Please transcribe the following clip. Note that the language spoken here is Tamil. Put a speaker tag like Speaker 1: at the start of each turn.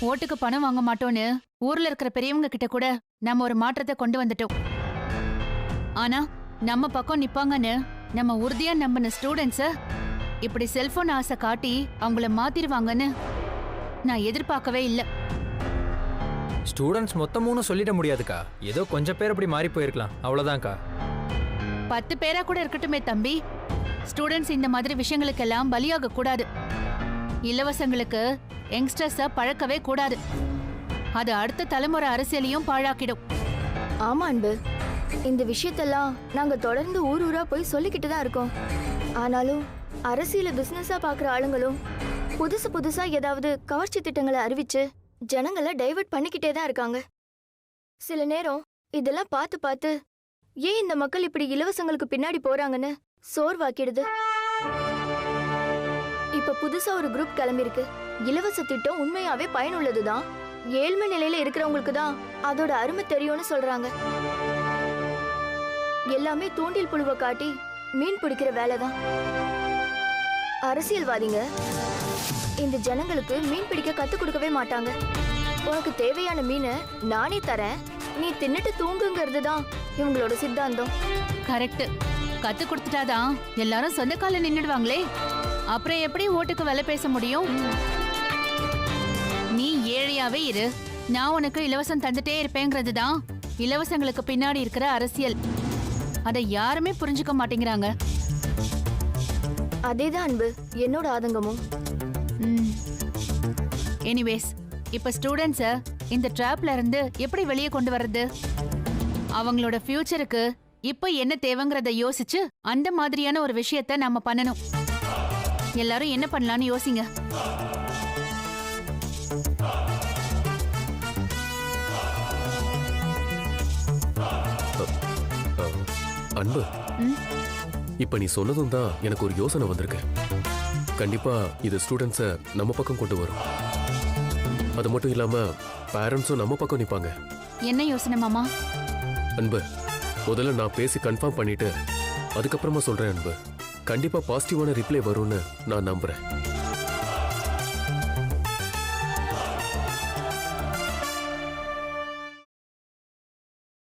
Speaker 1: ஓட்டுக்கு பணம் வாங்க மாட்டோம்னு ஊர்ல இருக்கிற பெரியவங்க கிட்ட கூட நம்ம ஒரு மாற்றத்தை கொண்டு வந்துட்டோம். ஆனா நம்ம பக்கம் நிப்பாங்கன்னு நம்ம உறுதியா நம்பின ஸ்டூடெண்ட்ஸ இப்படி செல்போன் ஆசை காட்டி அவங்கள மாத்திருவாங்கன்னு நான் எதிர்பார்க்கவே இல்லை.
Speaker 2: ஸ்டூடெண்ட்ஸ் மொத்தமும் சொல்லிட முடியாதுக்கா. ஏதோ கொஞ்சம் பேர் அப்படி மாறி போயிருக்கலாம், அவ்வளவுதான்க்கா.
Speaker 1: 10 பேரா கூட இருக்கட்டுமே தம்பி, ஸ்டூடெண்ட்ஸ் இந்த மாதிரி விஷயங்களுக்கெல்லாம் பலியாக கூடாது. இலவசங்களுக்கு யங்ஸ்டர்ஸ பழக்கவே கூடாது. அது அடுத்த தலைமுறை அரசியலையும் பாழாக்கிடும்.
Speaker 3: ஆமா அன்பு, இந்த விஷயத்தெல்லாம் நாங்க தொடர்ந்து ஊர் ஊரா போய் சொல்லிக்கிட்டு தான் இருக்கோம். ஆனாலும் அரசியல பிசினஸா பாக்குற ஆளுங்களும் புதுசு புதுசா ஏதாவது கவர்ச்சி திட்டங்களை அறிவிச்சு ஜனங்களை டைவர்ட் பண்ணிக்கிட்டே தான் இருக்காங்க. சில நேரம் இதெல்லாம் பார்த்து பார்த்து ஏன் இந்த மக்கள் இப்படி இலவசங்களுக்கு பின்னாடி போறாங்கன்னு சோர்வாக்கிடுது. இப்ப புதுசா ஒரு குரூப் கிளம்பிருக்கு. இலவச திட்டம் உண்மையாவே பயனுள்ளதுதான், ஏழ்மை நிலையில இருக்கிறவங்களுக்கு தான் அதோட அருமை தெரியும்னு சொல்றாங்க. எல்லாமே தூண்டில் புழுவை காட்டி மீன் பிடிக்கிற வேலைதான். அரசியல்வாதிங்க இந்த ஜனங்களுக்கு மீன் பிடிக்க கத்து கொடுக்கவே மாட்டாங்க. உனக்கு தேவையான மீனை நானே தரேன், நீ தின்னுட்டு தூங்குங்கிறது தான் இவங்களோட சித்தாந்தம்.
Speaker 1: கரெக்ட். கத்து கொடுத்துட்டாதான் எல்லாரும் சொந்த கால நின்னுடுவாங்களே. அப்புறம் எப்படி ஓட்டுக்கு விலை பேச முடியும்? நீ ஏழையாவே இரு, நான் உனக்கு இலவசம் தந்துட்டே இருப்பேங்கிறது தான் இலவசங்களுக்கு பின்னாடி இருக்கிற அரசியல். அதை யாருமே புரிஞ்சுக்க மாட்டேங்கிறாங்க.
Speaker 3: அதேதான் அன்பு என்னோட ஆதங்கமும்.
Speaker 1: எனிவேஸ், இப்ப ஸ்டூடெண்ட்ஸ இந்த ட்ராப்ல இருந்து எப்படி வெளியே கொண்டு வர்றது? அவங்களோட ஃபியூச்சருக்கு இப்ப என்ன தேவைங்கிறத யோசிச்சு அந்த மாதிரியான ஒரு விஷயத்த நாம பண்ணணும். எல்லாரும் என்ன பண்ணலாம்னு யோசிங்க.
Speaker 4: அன்பு, இப்ப நீ சொன்னதும் தான் எனக்கு ஒரு யோசனை வந்திருக்கு. கண்டிப்பா இது ஸ்டூடெண்ட்ஸ நம்ம பக்கம் கொண்டு வரும். அது மட்டும் இல்லாம பேரண்ட்ஸும் நம்ம பக்கம் நிப்பாங்க.
Speaker 1: என்ன யோசனை மாமா?
Speaker 4: அன்பு, முதல்ல நான் பேசி கன்ஃபார்ம் பண்ணிட்டு அதுக்கப்புறமா சொல்றேன். அன்பு, கண்டிப்பா பாசிட்டிவான ரிப்ளை வரும்னு நான் நம்புறேன்.